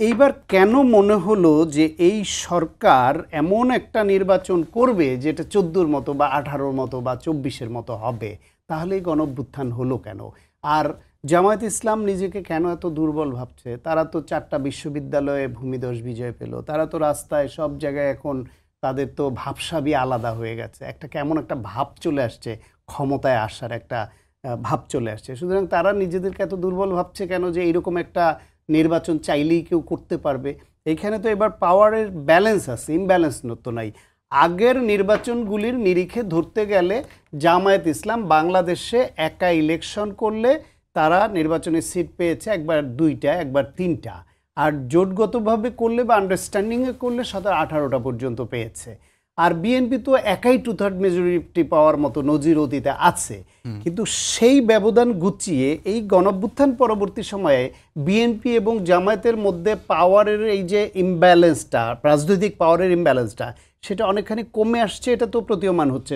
এইবার কেন মনে হলো যে এই সরকার এমন একটা নির্বাচন করবে যেটা 14-র মতো বা 18-র মতো বা 24-এর মতো হবে? তাহলেই গণঅভ্যুত্থান হলো কেন? আর জামায়াত ইসলাম নিজেকে কেন এত দুর্বল ভাবছে? তারা তো 4টা বিশ্ববিদ্যালয়ে ভূমিধস বিজয় পেল। তারা তো রাস্তায় সব জায়গায় এখন তাদের তো ভাবসাবই আলাদা হয়ে গেছে। একটা কেমন একটা ভাব চলে আসছে, ক্ষমতায় আসার একটা ভাব চলে আসছে। সুতরাং তারা নিজেদেরকে এত দুর্বল ভাবছে কেন যে এইরকম একটা নির্বাচন চাইলেই কেউ করতে পারবে? এইখানে তো এবার পাওয়ারের ব্যালেন্স আছে, ইমব্যালেন্স তো নাই। আগের নির্বাচনগুলির নিরিখে ধরতে গেলে জামায়াত ইসলাম বাংলাদেশে একা ইলেকশন করলে তারা নির্বাচনে সিট পেয়েছে একবার 2টা, একবার 3টা। আর জোটগতভাবে করলে বা আন্ডারস্ট্যান্ডিংয়ে করলে 17-18টা পর্যন্ত পেয়েছে। আর বিএনপি তো একাই 2/3 মেজরিটি পাওয়ার মতো নজির অতীতে আছে। কিন্তু সেই ব্যবধান গুছিয়ে এই গণঅভ্যুত্থান পরবর্তী সময়ে বিএনপি এবং জামায়াতের মধ্যে পাওয়ারের এই যে ইমব্যালেন্সটা, রাজনৈতিক পাওয়ারের ইমব্যালেন্সটা, সেটা অনেকখানি কমে আসছে, এটা তো প্রতীয়মান হচ্ছে।